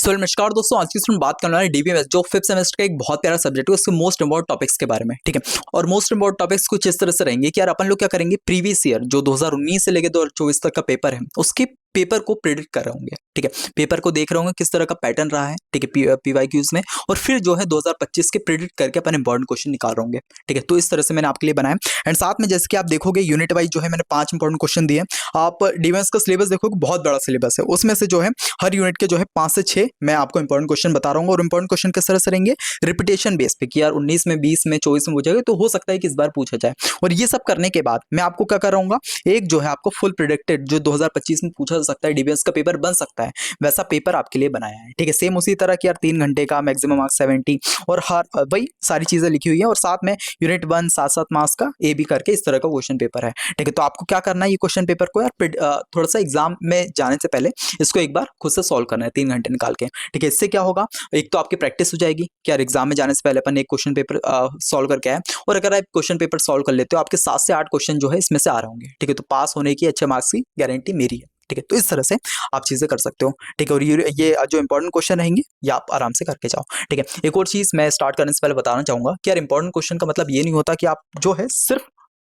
सो नमस्कार दोस्तों, आज की इसमें बात करने वाले डीबीएमएस जो फिफ्थ सेमेस्टर का एक बहुत प्यारा सब्जेक्ट है, उसके मोस्ट इंपॉर्टेंट टॉपिक्स के बारे में। ठीक है, और मोस्ट इंपॉर्टेंट टॉपिक्स कुछ इस तरह से रहेंगे कि यार अपन लोग क्या करेंगे, प्रीवियस ईयर जो 2019 से लेकर 2024 तक का पेपर है उसके पेपर को प्रेडिक्ट कर रहे होंगे। ठीक है, पेपर को देख रहे होंगे किस तरह का पैटर्न रहा है। ठीक है, पीवाईक्यूज में, और फिर जो है 2025 के प्रेडिक्ट करके अपन इंपॉर्टेंट क्वेश्चन निकाल रहे होंगे। ठीक है, तो इस तरह से मैंने आपके लिए बनाया। एंड साथ में जैसे कि आप देखोगे यूनिट वाइज जो है मैंने 5 इंपॉर्टेंट क्वेश्चन दिए। आप डीबीएमएस का सिलेबस देखोगे, बहुत बड़ा सिलेबस है, उसमें से जो है हर यूनिट के जो है 5 से 6 मैं आपको इंपॉर्टेंट क्वेश्चन बता रहा हूँ। और इंपॉर्टेंट क्वेश्चन किस तरह से रहेंगे, रिपीटेशन बेस पे कि यार 19 में, 20 में, 24 में पूछेगा, तो हो सकता है कि इस बार पूछा जाए। और ये सब करने के बाद मैं आपको क्या कर रहा हूँ, एक जो है आपको फुल प्रिडिक्टेड जो 2025 में पूछा जा सकता है, डीबीएमएस का पेपर बन सकता है, वैसा पेपर आपके लिए बनाया है। ठीक है, सेम उसी तरह कि यार 3 घंटे का मैक्सिमम मार्क्स 70 और हर वही सारी चीजें लिखी हुई है। और साथ में यूनिट 1 7-7 मार्क्स का ए बी करके इस तरह का क्वेश्चन पेपर है। ठीक है, तो आपको क्या करना है, ये क्वेश्चन पेपर को यार थोड़ा सा एग्जाम में जाने से पहले इसको एक बार खुद से सॉल्व करना है 3 घंटे निकाल के। ठीक है, इससे क्या होगा, एक तो आपकी प्रैक्टिस हो जाएगी कि यार एग्जाम में जाने से पहले अपन एक क्वेश्चन पेपर सॉल्व करके आए। और अगर आप क्वेश्चन पेपर सॉल्व कर लेते हो, आपके 7 से 8 क्वेश्चन जो है इसमें से आ रहे होंगे। ठीक है, तो पास होने की, अच्छे मार्क्स की गारंटी मेरी है। ठीक है, तो इस तरह से आप चीजें कर सकते हो। ठीक है, और ये जो इंपॉर्टेंट क्वेश्चन रहेंगे ये आप आराम से करके जाओ। ठीक है, एक और चीज मैं स्टार्ट करने से पहले बताना चाहूंगा कि यार इंपॉर्टेंट क्वेश्चन का मतलब ये नहीं होता कि आप जो है सिर्फ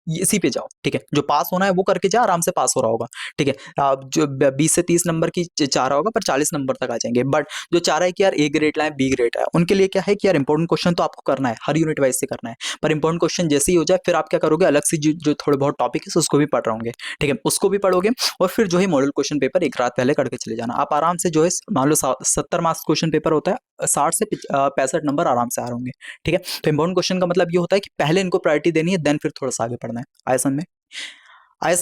इसी पे जाओ। ठीक है, जो पास होना है वो करके जा, आराम से पास हो रहा होगा। ठीक है, आप जो 20 से 30 नंबर की चाह रहा होगा पर 40 नंबर तक आ जाएंगे। बट जो चाह रहा है कि यार ए ग्रेड लाए, बी ग्रेड आए, उनके लिए क्या है कि यार इंपॉर्टेंट क्वेश्चन तो आपको करना है, हर यूनिट वाइज से करना है। पर इंपॉर्टेंट क्वेश्चन जैसे ही हो जाए, फिर आप क्या करोगे, अलग से जो थोड़े बहुत टॉपिक है उसको भी पढ़ रहे होंगे। ठीक है, उसको भी पढ़ोगे और फिर जो है मॉडल क्वेश्चन पेपर एक रात पहले करके चले जाना। आप आराम से जो है, मान लो 70 मार्क्स क्वेश्चन पेपर होता है, 60 से 65 नंबर आराम से आ रहे होंगे। ठीक है, तो इंपॉर्टेंट क्वेश्चन का मतलब ये होता है कि पहले इनको प्रायोरिटी देनी है, देन फिर थोड़ा सा आगे पढ़ना है। आया समझ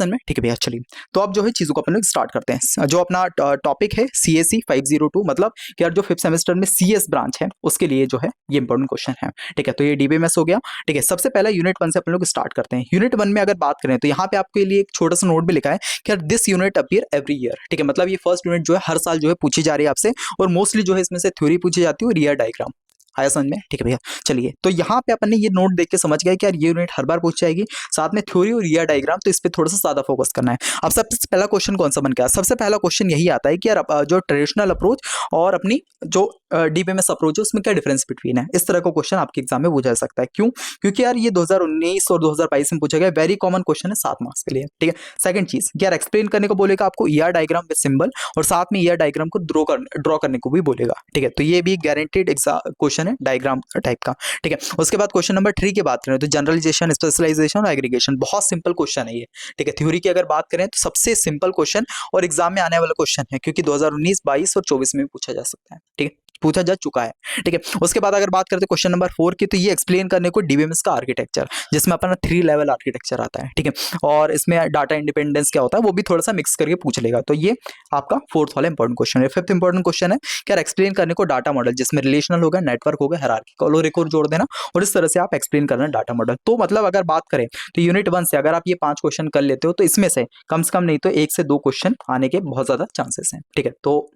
में? ठीक है भैया, चलिए तो अब जो है चीजों को अपन लोग स्टार्ट करते हैं। जो अपना टॉपिक है CAC 502, मतलब कि यार जो 5th सेमेस्टर में CS ब्रांच है उसके लिए जो है ये इंपॉर्टेंट क्वेश्चन है। ठीक है, तो ये डीबीएमएस हो गया। ठीक है, सबसे पहला यूनिट 1 से अपन लोग स्टार्ट करते हैं। यूनिट 1 में अगर बात करें तो यहाँ पे आपके लिए एक छोटा सा नोट भी लिखा है कि यार this unit appear every year. ठीक है, मतलब ये फर्स्ट यूनिट जो है हर साल जो है पूछी जा रही है आपसे, और मोस्टली जो है इसमें से थ्योरी पूछी जाती है और रियल डायग्राम। आया समझ में? ठीक है भैया, चलिए तो यहाँ पे अपन ने ये नोट देख के समझ गया कि यार ये यूनिट हर बार पूछ जाएगी, साथ में थ्योरी और रियल डायग्राम, तो इस पे थोड़ा सा ज्यादा फोकस करना है। अब सबसे पहला क्वेश्चन कौन सा बन गया, सबसे पहला क्वेश्चन यही आता है कि यार जो ट्रेडिशनल अप्रोच और अपनी जो डीबीएमएस अप्रोच है उसमें क्या डिफरेंस बिटवीन है। इस तरह का क्वेश्चन आपके एग्जाम में पूछा जा सकता है। क्यों? क्योंकि यार ये 2019 और 2022 में पूछा गया, वेरी कॉमन क्वेश्चन है 7 मार्क्स के लिए। ठीक है, सेकंड चीज यार एक्सप्लेन करने को बोलेगा आपको ईआर डायग्राम विद सिंबल, और साथ में ईआर डायग्राम को ड्रॉ करने को भी बोलेगा। ठीक है, तो ये भी गारंटेड क्वेश्चन है डायग्राम टाइप का। ठीक है, उसके बाद क्वेश्चन नंबर 3 की बात करें तो जनरलाइजेशन, स्पेशलाइजेशन और एग्रीगेशन, बहुत सिंपल क्वेश्चन है ये। ठीक है, थ्योरी की अगर बात करें तो सबसे सिंपल क्वेश्चन और एग्जाम में आने वाला क्वेश्चन है, क्योंकि 2019, 22 और 24 में भी पूछा जा सकता है। ठीक है, पूछा जा चुका है। ठीक है, उसके बाद अगर बात करते हैं क्वेश्चन नंबर 4 की, तो ये एक्सप्लेन करने को डीबीएमएस का आर्किटेक्चर, जिसमें अपना 3 लेवल आर्किटेक्चर आता है। ठीक है, और इसमें डाटा इंडिपेंडेंस क्या होता है वो भी थोड़ा सा मिक्स करके पूछ लेगा। तो ये आपका 4th वाला इंपॉर्टेंट क्वेश्चन है। 5th इंपॉर्टेंट क्वेश्चन है क्या, एक्सप्लेन करने को डाटा मॉडल, जिसमें रिलेशनल होगा, नेटवर्क होगा, हायरार्किकल, और एक और जोड़ देना, और इस तरह से आप एक्सप्लेन करना डाटा मॉडल। तो मतलब अगर बात करें तो यूनिट 1 से अगर आप ये 5 क्वेश्चन कर लेते हो तो इसमें से कम नहीं तो 1 से 2 क्वेश्चन आने के बहुत ज्यादा चांसेस हैं। ठीक है, तो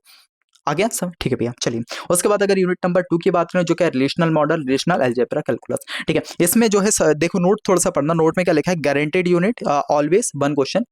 आ गया सब? ठीक है भैया, चलिए उसके बाद अगर यूनिट नंबर 2 की बात करें जो क्या relational model, relational algebra, calculus. ठीक है, इसमें जो है देखो नोट थोड़ा सा पढ़ना, नोट में क्या लिखा है, गारंटेड यूनिट ऑलवेज 1 क्वेश्चन,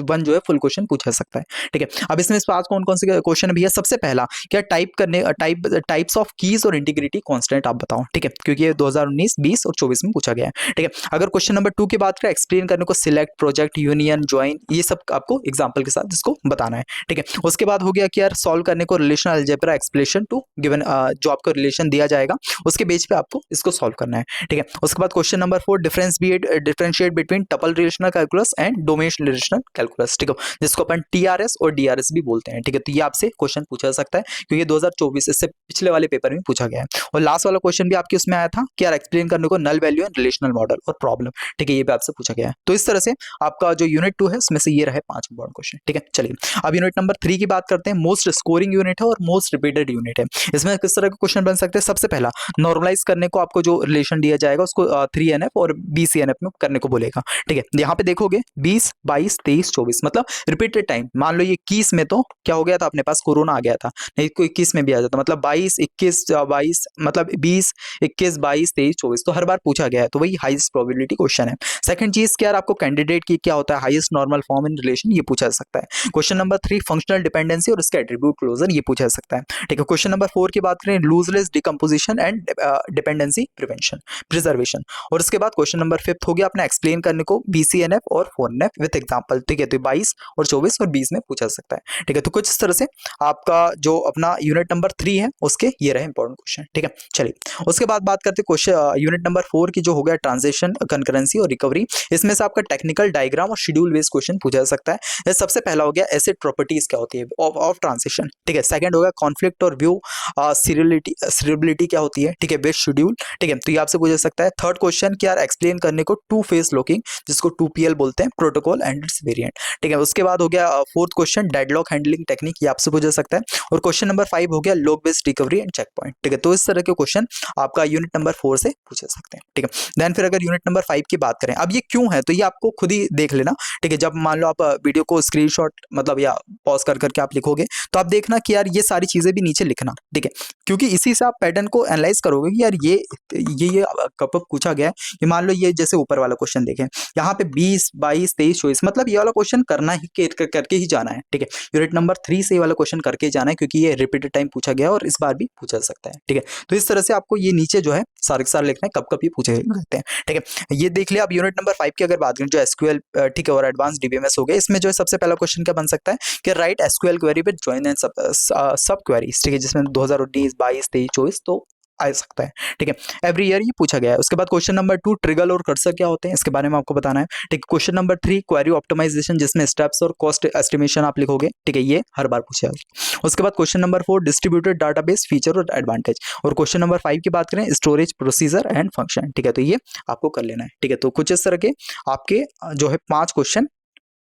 1 जो है फुल क्वेश्चन पूछा सकता है। ठीक है, अब इसमें पास कौन कौन से क्वेश्चन भैया, सबसे पहला क्या टाइप्स ऑफ कीज और इंटीग्रिटी कांस्टेंट आप बताओ। ठीक है, क्योंकि ये 2019, 20 और 24 में पूछा गया है। ठीक है, अगर क्वेश्चन नंबर 2 की बात करें, एक्सप्लेन करने को सिलेक्ट, प्रोजेक्ट, यूनियन, ज्वाइन, ये सब आपको एग्जाम्पल के साथ इसको बताना है। ठीक है, उसके बाद हो गया कि यार सॉल्व करने को relational algebra explanation to given, जो आपको रिलेशन दिया जाएगा उसके बेस पे आपको इसको सॉल्व करना है। ठीक है, उसके बाद question number 4, differentiate between tuple relational calculus and domain relational calculus. ठीक है, जिसको अपन TRS और DRS भी बोलते हैं। ठीक है, तो ये आपसे क्वेश्चन पूछा जा सकता है क्योंकि 2024 इससे पिछले वाले पेपर में पूछा गया है। और लास्ट वाला क्वेश्चन भी आपके उसमें आया था कि यार एक्सप्लेन करने को null value and relational model और प्रॉब्लम। ठीक है, ये भी आपसे पूछा गया है। तो इस तरह से आपका जो यूनिट 2 है उसमें से ये रहे 5 इंपॉर्टेंट क्वेश्चन। ठीक है, चलिए अब यूनिट नंबर 3 की बात करते हैं। मोस्ट स्कोरिंग यूनिट है और मोस्ट रिपीटेड यूनिट है। इसमें किस तरह के क्वेश्चन बन सकते हैं, सबसे पहला नॉर्मलाइज करने को आपको जो रिलेशन दिया जाएगा उसको 3NF और BCNF में करने को बोलेगा। ठीक है, यहाँ पे देखोगे 20, 22, 23, 24 मतलब रिपीटेड टाइम। मान लो ये 21 में तो क्या हो गया था, अपने पास कोरोना आ गया था, नहीं तो 21 में भी आ जाता, मतलब 22, 21, 22 मतलब 20, 21, 22, 23, 24 तो हर बार पूछा गया है, तो वही हाईएस्ट प्रोबेबिलिटी क्वेश्चन है। सेकंड चीज क्या, आपको कैंडिडेट की क्या होता है, highest normal form in relation, ये पूछा जा सकता है। क्वेश्चन नंबर 3, फंक्शनल डिपेंडेंसी और इसका एट्रीब्यूट क्लोजर, ये पूछा पूछा जा सकता है। ठीक है, क्वेश्चन नंबर 4 की बात करें, lossless decomposition and dependency preservation. और उसके बाद क्वेश्चन नंबर 5 हो गया अपना एक्सप्लेन करने को BCNF और 4NF विद एग्जांपल। ठीक है, तो 22 और 24 और 20 में पूछा जा सकता है। ठीक है, तो कुछ इस तरह से आपका जो अपना यूनिट नंबर 3 है उसके ये रहे इंपॉर्टेंट क्वेश्चन। ठीक है, चलिए उसके बाद बात करते हैं क्वेश्चन यूनिट नंबर 4 की जो हो गया ट्रांजिशन, कंकरेंसी और रिकवरी। इसमें से आपका टेक्निकल डायग्राम और शेड्यूल बेस्ड क्वेश्चन पूछा जा सकता है। ये सबसे पहला हो गया एसिड प्रॉपर्टीज क्या होती है ऑफ ट्रांजिशन। ठीक है, सेकंड होगा कॉन्फ्लिक्ट और व्यू सीरियबिलिटी क्या होती है। ठीक है, बेस्ड शेड्यूल। ठीक है, तो ये आपसे पूछा सकता है। थर्ड क्वेश्चन क्या एक्सप्लेन करने को टू फेस लॉकिंग जिसको 2PL बोलते हैं, प्रोटोकॉल एंड इट्स वेरिएंट। ठीक है, उसके बाद हो गया fourth question deadlock handling technique, ये आपसे पूछा सकता है। और क्वेश्चन नंबर 5 हो गया log based recovery and checkpoint. ठीक है, तो इस तरह के क्वेश्चन आपका यूनिट नंबर 4 से पूछे सकते हैं। ठीक है, देन फिर अगर यूनिट नंबर 5 की बात करें, अब ये क्यों है तो ये आपको खुद ही देख लेना। ठीक है, जब मान लो आप वीडियो को स्क्रीनशॉट मतलब या पॉज कर करके आप लिखोगे तो आप देखना कि यार ये सारी चीजें भी नीचे लिखना। ठीक है, क्योंकि इसी से आप पैटर्न को एनालाइज करोगे कि यार ये कब पूछा गया है। ये मान लो ये जैसे ऊपर वाला क्वेश्चन देखें, यहाँ पे 20, 22, 23, 24 मतलब ये वाला क्वेश्चन करना ही करके ही जाना है। ठीक है, यूनिट नंबर 3 से ये वाला क्वेश्चन करके ही जाना है क्योंकि ये रिपीटेड टाइम पूछा गया और इस बार भी पूछा जा सकता है। ठीक है, तो इस तरह से आपको ये नीचे जो है सारे के सारे लिखना है कब ये पूछे जाते हैं। ठीक है, ये देख लिया। अब यूनिट नंबर 5 की अगर बात करें जो SQL ठीक है और एडवांस DBMS हो गया, इसमें जो है सबसे पहला क्वेश्चन क्या बन सकता है कि right SQL query with join and सब क्वेरीज। ठीक है, जिसमें 2019, 22, 23, 24 तो आ सकता है। ठीक है, एवरी ईयर ये पूछा गया है। उसके बाद क्वेश्चन नंबर 2 ट्रिगर और कर्सर क्या होते हैं इसके बारे में आपको बताना है। ठीक है, क्वेश्चन नंबर 3 क्वेरी ऑप्टिमाइजेशन जिसमें स्टेप्स और कॉस्ट एस्टिमेशन आप लिखोगे। ठीक है, ये हर बार पूछा है। उसके बाद question number 4 distributed database feature और एडवांटेज। और क्वेश्चन नंबर 5 की बात करें स्टोरेज प्रोसीजर एंड फंक्शन। ठीक है, तो ये आपको कर लेना है। ठीक है, तो कुछ इस तरह के आपके जो है 5 क्वेश्चन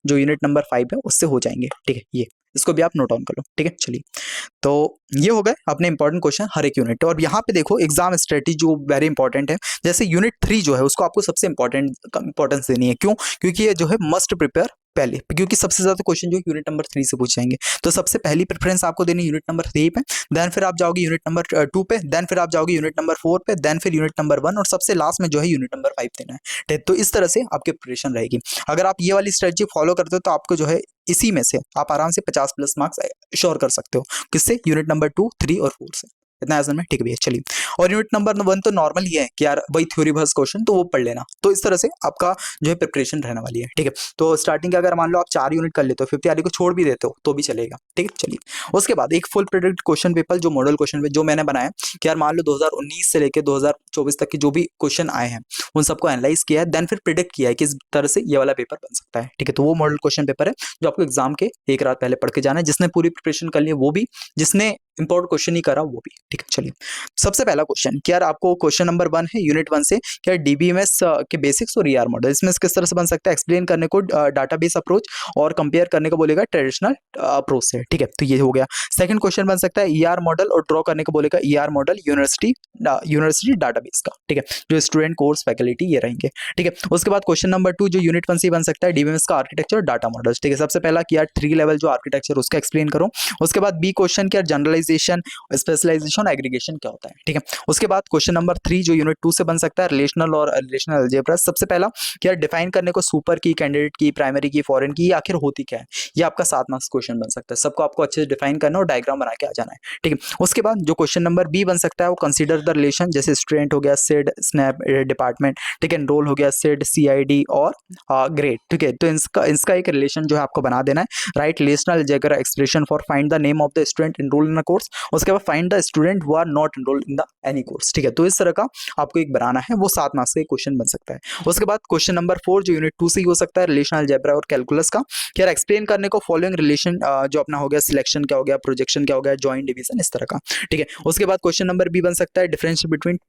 जो यूनिट नंबर 5 है उससे हो जाएंगे। ठीक है, ये इसको भी आप नोट डाउन कर लो। ठीक है, चलिए तो ये हो गए अपने इंपॉर्टेंट क्वेश्चन हर एक यूनिट। और यहाँ पे देखो एग्जाम स्ट्रेटेजी जो वेरी इंपॉर्टेंट है, जैसे यूनिट 3 जो है उसको आपको सबसे इंपॉर्टेंस देनी है। क्यों? क्योंकि ये जो है मस्ट प्रिपेयर पहले, क्योंकि सबसे ज्यादा क्वेश्चन जो यूनिट नंबर 3 से पूछ जाएंगे। तो सबसे पहली प्रेफरेंस आपको देनी यूनिट नंबर 3 पे, देन फिर आप जाओगे यूनिट नंबर 2 पे, देन फिर आप जाओगे यूनिट नंबर 4 पे, देन फिर यूनिट नंबर 1 और सबसे लास्ट में जो है यूनिट नंबर 5 देना है। तो इस तरह से आपकी प्रिपरेशन रहेगी। अगर आप ये वाली स्ट्रेटजी फॉलो करते हो तो आपको जो है इसी में से आप आराम से 50+ मार्क्स श्योर कर सकते हो। किससे? यूनिट नंबर 2, 3 और 4 से। इतना आसान में ठीक है भैया, चलिए। और यूनिट नंबर 1 तो नॉर्मल ही है कि यार वही थ्योरी बेस्ड क्वेश्चन तो वो पढ़ लेना। तो इस तरह से आपका जो है प्रिपरेशन रहने वाली है। ठीक है, तो स्टार्टिंग का अगर मान लो आप 4 यूनिट कर लेते हो, 5th वाली को छोड़ भी देते हो तो भी चलेगा। ठीक है, चलिए। उसके बाद एक फुल प्रोडक्ट क्वेश्चन पेपर जो मॉडल क्वेश्चन जो मैंने बनाया कि यार मान लो 2019 से लेकर 2024 तक के जो भी क्वेश्चन आए हैं उन सबको एनालाइज किया है, देन फिर प्रिडिक्ट किया है किस तरह से ये वाला पेपर बन सकता है। ठीक है, तो वो मॉडल क्वेश्चन पेपर है जो आपको एग्जाम के एक रात पहले पढ़ के जाना है। जिसने पूरी प्रिपरेशन कर ली वो भी, जिसने इंपॉर्टेंट क्वेश्चन ही करा वो भी। ठीक है, चलिए। सबसे पहला क्वेश्चन क्या यार आपको क्वेश्चन नंबर 1 है यूनिट 1 से क्या DBMS के बेसिक्स और ER मॉडल, इसमें किस तरह से बन सकता है एक्सप्लेन करने को डाटाबेस अप्रोच और कंपेयर करने को बोलेगा ट्रेडिशनल अप्रोच से। ठीक है, तो ये हो गया। सेकंड क्वेश्चन बन सकता है ER मॉडल और ड्रॉ करने को बोलेगा ER मॉडल यूनिवर्सिटी डाटाबेस का। ठीक है, जो स्टूडेंट कोर्स फैकल्टी ये रहेंगे। ठीक है, उसके बाद क्वेश्चन नंबर 2 जो यूनिट 1 से बन सकता है DBMS का आर्किटेक्चर डाटा मॉडल्स। ठीक है, सबसे पहला कि यार 3 लेवल जो आर्किटेक्चर उसका एक्सप्लेन करो। उसके बाद बी क्वेश्चन क्या जनरलाइजेशन, स्पेशलाइजेशन, एग्रीगेशन क्या होता है। ठीक है, उसके बाद क्वेश्चन नंबर 3 जो यूनिट 2 से बन सकता है रिलेशनल और रिलेशनल अलजेब्रा। सबसे पहला क्या डिफाइन करने को सुपर की, कैंडिडेट की, प्राइमरी की, फॉरेन की, आखिर होती क्या है। ये आपका 7 मार्क्स क्वेश्चन बन सकता है। सबको आपको अच्छे से डिफाइन करना और डायग्राम बना के आ जाना है। ठीक है, उसके बाद जो क्वेश्चन नंबर बी बन सकता है वो कंसीडर द रिलेशन, जैसे स्टूडेंट हो गया सिड, स्नैप डिपार्टमेंट। ठीक है, एनरोल हो गया सिड, CID और ग्रेड। ठीक है, तो इसका एक रिलेशन जो है आपको बना देना है। Right relational algebra expression for find the name of the student enrol in a course. उसके बाद find the student who are not enrolled in the any course. ठीक है, तो इस तरह का आपको एक बनाना है, वो 7 मार्क्स का क्वेश्चन बन सकता है। उसके बाद क्वेश्चन नंबर 4 जो यूनिट 2 से ही हो सकता है रिलेशनल अलजेब्रा और कैलकुलस का, क्या एक्सप्लेन करने को फॉलोइंग रिलेशन जो अपना हो गया सिलेक्शन क्या हो गया, प्रोजेक्शन क्या हो गया, जॉइंट डिवीजन, इस तरह का। ठीक है, उसके बाद क्वेश्चन नंबर बी बन सकता है डिफरेंशियल बिटवीन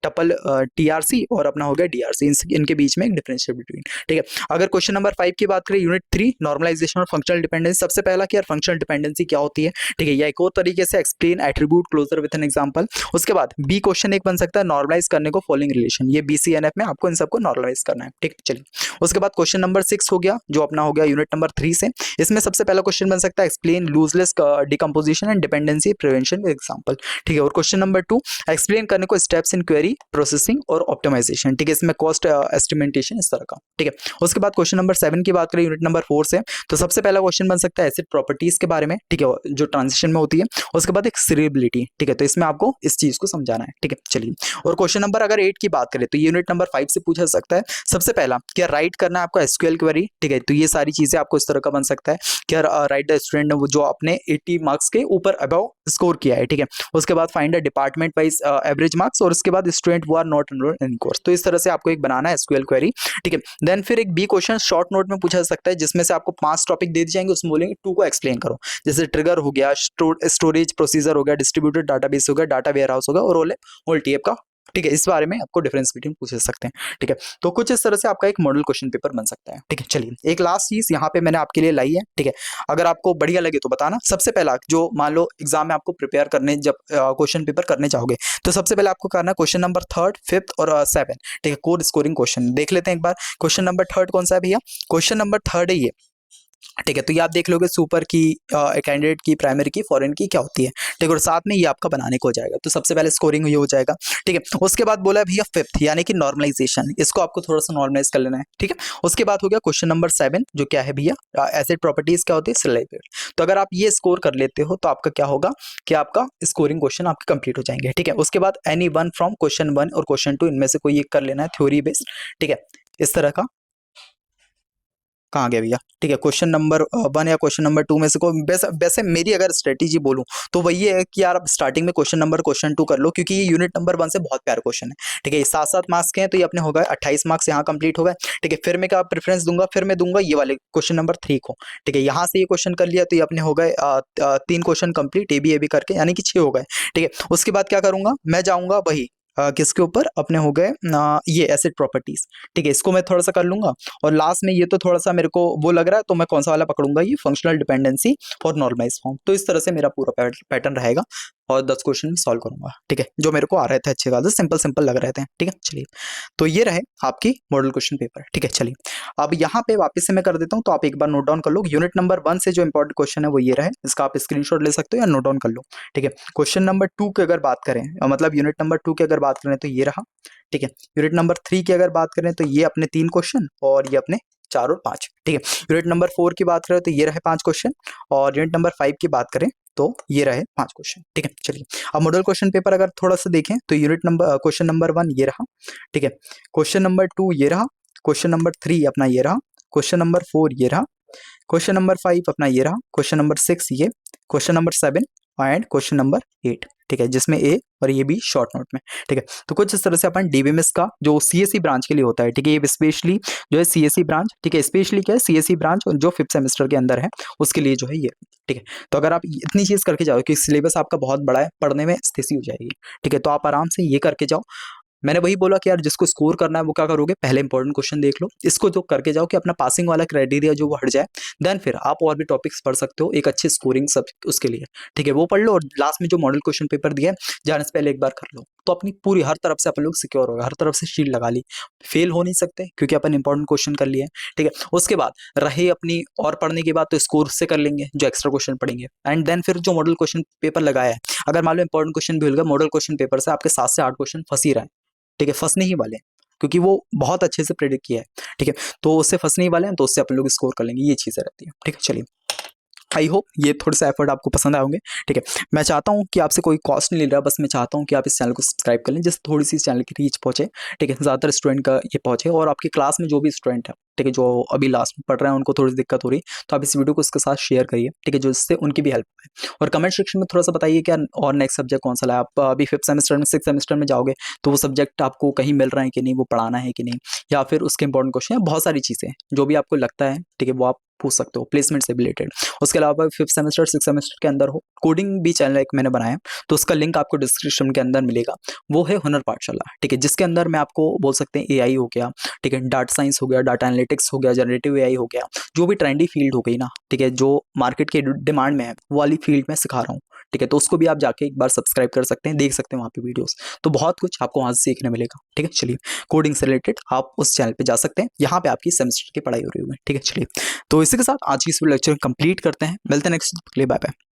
टपल TRC और अपना हो गया DRC, इनके बीच में एक डिफरेंशियल बिटवीन। ठीक है, अगर क्वेश्चन नंबर 5 की बात करें यूनिट 3 नॉर्मलाइजेशन और फंक्शनल डिपेंडेंसी। सबसे पहला कि यार फंक्शनल डिपेंडेंसी क्या होती है। ठीक है, या एक और तरीके से explain attribute closure with an example. उसके बाद बी क्वेश्चन एक बन सकता है नॉर्मलाइज करने को फॉलोइंग रिलेशन। ये BCNF में आपको इन सबको नॉर्मलाइज करना है। ठीक है, चलिए। उसके बाद क्वेश्चन नंबर 6 हो गया, जो अपना हो गया यूनिट नंबर 3 से। इसमें सबसे पहला क्वेश्चन बन सकता है explain lossless decomposition and dependency preservation example, ठीक है। और क्वेश्चन नंबर 2 एक्सप्लेन करने को स्टेप्स इन क्वेरी प्रोसेसिंग और ऑप्टिमाइजेशन, ठीक है। इसमें कॉस्ट एस्टिमेटेशन इस तरह का, ठीक है। उसके बाद क्वेश्चन नंबर 7 की बात करें यूनिट नंबर 4 से, तो सबसे पहला क्वेश्चन बन सकता है एसिड प्रॉपर्टीज के बारे में, ठीक है, जो ट्रांजिशन में होती है। उसके बाद एक सीरेबिलिटी, ठीक है, तो इसमें आपको इस चीज को समझाना है, ठीक है। चलिए, और क्वेश्चन नंबर अगर 8 की बात करें तो यूनिट नंबर 5 से पूछा सकता है। सबसे पहला क्या राइट करना है आपको एसक्यूएल क्वेरी, ठीक है, तो ये सारी चीजें आपको इस तरह का बन सकता है। क्या राइट द स्टूडेंट ने वो जो अपने 80 मार्क्स के ऊपर अबव स्कोर किया है, ठीक है। उसके बाद find the department wise average marks, और उसके बाद student who are not enrolled in course, तो इस तरह से आपको एक बनाना है एसक्यूएल क्वेरी, ठीक है। देन फिर एक बी क्वेश्चन शॉर्ट नोट में पूछा जा सकता है, जिसमें से आपको 5 टॉपिक दे दी जाएंगे, उसमें बोलेंगे 2 को एक्सप्लेन करो, जैसे ट्रिगर हो गया, स्टोरेज प्रोसीजर हो गया, डिस्ट्रीब्यूटेड डाटाबेस हो गया, डाटा वेयर हाउस हो गया, और ओल टीएफ का, ठीक है। इस बारे में आपको डिफरेंस बिटवीन पूछ सकते हैं, ठीक है। तो कुछ इस तरह से आपका एक मॉडल क्वेश्चन पेपर बन सकता है, ठीक है। चलिए, एक लास्ट चीज यहाँ पे मैंने आपके लिए लाई है, ठीक है। अगर आपको बढ़िया लगे तो बताना। सबसे पहला जो मान लो एग्जाम में आपको प्रिपेयर करने जब क्वेश्चन पेपर करने जाओगे, तो सबसे पहले आपको करना है क्वेश्चन नंबर 3, 5 और 7, ठीक है, कोर स्कोरिंग क्वेश्चन देख लेते हैं एक बार। क्वेश्चन नंबर 3 कौन सा है भैया? क्वेश्चन नंबर 3 है ये, ठीक है। तो ये आप देख लोगे सुपर की, कैंडिडेट की, प्राइमरी की, फॉरेन की क्या होती है, ठीक है। और साथ में ये आपका बनाने को हो जाएगा, तो सबसे पहले स्कोरिंग ये हो जाएगा, ठीक है। उसके बाद बोला है भैया 5th यानी कि नॉर्मलाइजेशन, इसको आपको थोड़ा सा नॉर्मलाइज कर लेना है, ठीक है। उसके बाद हो गया क्वेश्चन नंबर 7, जो क्या है भैया एसिड प्रॉपर्टीज क्या होती है, सिलेबल। तो अगर आप ये स्कोर कर लेते हो तो आपका क्या होगा कि आपका स्कोरिंग क्वेश्चन आपके कंप्लीट हो जाएंगे, ठीक है। उसके बाद एनी वन फ्रॉम क्वेश्चन 1 और क्वेश्चन 2 इनमें से कोई एक कर लेना है थ्योरी बेस्ड, ठीक है। इस तरह का कहाँ गया भैया, ठीक है। क्वेश्चन नंबर 1 या क्वेश्चन नंबर 2 में से कोई, वैसे मेरी अगर स्ट्रेटेजी बोलूं तो वही है कि यार आप स्टार्टिंग में क्वेश्चन 2 कर लो, क्योंकि ये यूनिट नंबर 1 से बहुत प्यारे क्वेश्चन है, ठीक है। ये 7-7 मार्क्स के हैं, तो ये अपने हो गए 28 मार्क्स यहाँ कंप्लीट हो गए, ठीक है। फिर मैं क्या प्रेफरेंस दूंगा, फिर मैं दूंगा ये वाले क्वेश्चन नंबर 3 को, ठीक है। यहाँ से ये क्वेश्चन कर लिया तो ये अपने हो गए 3 क्वेश्चन कंप्लीट ए बी करके, यानी कि 6 हो गए, ठीक है। उसके बाद क्या करूंगा, मैं जाऊंगा वही किसके ऊपर, अपने हो गए ये एसिड प्रॉपर्टीज, ठीक है। इसको मैं थोड़ा सा कर लूंगा, और लास्ट में ये तो थोड़ा सा मेरे को वो लग रहा है, तो मैं कौन सा वाला पकड़ूंगा, ये फंक्शनल डिपेंडेंसी और नॉर्मलाइज फॉर्म। तो इस तरह से मेरा पूरा पैटर्न रहेगा, और 10 क्वेश्चन सॉल्व करूंगा, ठीक है, जो मेरे को आ रहे थे अच्छे खासे, सिंपल सिंपल लग रहे थे, ठीक है। चलिए, तो ये रहे आपकी मॉडल क्वेश्चन पेपर, ठीक है। चलिए, अब यहाँ पे वापस से मैं कर देता हूँ, तो आप एक बार नोट डाउन कर लो। यूनिट नंबर 1 से जो इंपॉर्टेंट क्वेश्चन है वो ये रहे, इसका आप स्क्रीनशॉट ले सकते हो या नोट डाउन कर लो, ठीक है। क्वेश्चन नंबर 2 की अगर बात करें, मतलब यूनिट नंबर 2 की अगर बात करें तो ये रहा, ठीक है। यूनिट नंबर 3 की अगर बात करें तो ये अपने 3 क्वेश्चन, और ये अपने 4 और 5, ठीक है। यूनिट नंबर 4 की बात करें तो ये रहे 5 क्वेश्चन, और यूनिट नंबर 5 की बात करें तो ये रहे 5 क्वेश्चन, ठीक है। चलिए, अब मॉडल क्वेश्चन पेपर अगर थोड़ा सा देखें तो यूनिट नंबर क्वेश्चन नंबर 1 ये रहा, ठीक है। क्वेश्चन नंबर 2 ये रहा, क्वेश्चन नंबर 3 अपना ये रहा, क्वेश्चन नंबर 4 ये रहा, क्वेश्चन नंबर 5 अपना ये रहा, क्वेश्चन नंबर 6 ये, question number 7 and question number 8, ठीक है, जिसमें ए और ये भी शॉर्ट नोट में, ठीक है। तो कुछ इस तरह से अपन डीबीएमएस का जो सीएससी ब्रांच के लिए होता है, ठीक है, ये स्पेशली जो है सीएससी ब्रांच, ठीक है, स्पेशली क्या है सीएससी ब्रांच जो 5th सेमेस्टर के अंदर है उसके लिए जो है ये, ठीक है। तो अगर आप इतनी चीज करके जाओ कि सिलेबस आपका बहुत बड़ा है, पढ़ने में स्थिति हो जाएगी, ठीक है, तो आप आराम से ये करके जाओ। मैंने वही बोला कि यार जिसको स्कोर करना है वो क्या करोगे, पहले इंपॉर्टेंट क्वेश्चन देख लो, इसको जो करके जाओ कि अपना पासिंग वाला क्राइटेरिया जो वो हट जाए, देन फिर आप और भी टॉपिक्स पढ़ सकते हो एक अच्छी स्कोरिंग सब उसके लिए, ठीक है, वो पढ़ लो। और लास्ट में जो मॉडल क्वेश्चन पेपर दिया है जाने से पहले एक बार कर लो, तो अपनी पूरी हर तरफ से अपन लोग सिक्योर हो गए, हर तरफ से शील्ड लगा ली, फेल हो नहीं सकते क्योंकि अपन इंपॉर्टेंट क्वेश्चन कर लिए, ठीक है। उसके बाद रहे अपनी और पढ़ने के बाद तो स्कोर से कर लेंगे जो एक्स्ट्रा क्वेश्चन पढ़ेंगे, एंड देन फिर जो मॉडल क्वेश्चन पेपर लगाया है, अगर मान लो इंपॉर्टेंट क्वेश्चन भी होगा, मॉडल क्वेश्चन पेपर से आपके 7 से 8 क्वेश्चन फंस ही रहे हैं, ठीक है, फंसने ही वाले हैं, क्योंकि वो बहुत अच्छे से प्रेडिक्ट किया है, ठीक है। तो उससे फंसने ही वाले हैं, तो उससे अपन लोग स्कोर कर लेंगे, ये चीजें रहती है, ठीक है। चलिए, आई होप ये थोड़े से एफर्ट आपको पसंद आए होंगे, ठीक है। मैं चाहता हूँ कि आपसे कोई कॉस्ट नहीं ले रहा, बस मैं चाहता हूँ कि आप इस चैनल को सब्सक्राइब कर लें, जिससे थोड़ी सी इस चैनल की रीच पहुंचे, ठीक है, ज़्यादातर स्टूडेंट का ये पहुंचे, और आपकी क्लास में जो भी स्टूडेंट है, ठीक है, जो अभी लास्ट में पढ़ रहे हैं उनको थोड़ी दिक्कत हो रही, तो आप इस वीडियो को उसके साथ शेयर करिए, ठीक है, जो इससे उनकी भी हेल्प है। और कमेंट सेक्शन में थोड़ा सा बताइए क्या और नेक्स्ट सब्जेक्ट कौन सा लाया आप, अभी 5th सेमेस्टर में 6th सेमेस्टर में जाओगे तो वो सब्जेक्ट आपको कहीं मिल रहा है कि नहीं, वो पढ़ाना है कि नहीं, या फिर उसके इंपॉर्टेंट क्वेश्चन है, बहुत सारी चीज़ें जो भी आपको लगता है, ठीक है, वो आप पूछ सकते हो प्लेसमेंट से रिलेटेड। उसके अलावा 5th सेमेस्टर 6th सेमेस्टर के अंदर हो, कोडिंग भी चैनल एक मैंने बनाया, तो उसका लिंक आपको डिस्क्रिप्शन के अंदर मिलेगा, वो है हुनर पाठशाला, ठीक है, जिसके अंदर मैं आपको बोल सकते हैं एआई हो गया, ठीक है, डाटा साइंस हो गया, डाटा एनालिटिक्स हो गया, जनरेटिव एआई हो गया, जो भी ट्रेंडी फील्ड हो गई ना, ठीक है, जो मार्केट के डिमांड में है वो वाली फील्ड में सिखा रहा हूँ, ठीक है, तो उसको भी आप जाके एक बार सब्सक्राइब कर सकते हैं, देख सकते हैं वहाँ पे वीडियोस। तो बहुत कुछ आपको वहाँ से सीखने मिलेगा। ठीक है, चलिए कोडिंग से रिलेटेड आप उस चैनल पे जा सकते हैं, यहाँ पे आपकी सेमेस्टर की पढ़ाई हो रही है। ठीक है, चलिए तो इसी के साथ आज की इस लेक्चर कंप्लीट करते हैं, मिलते हैं नेक्स्ट, बाय बाय।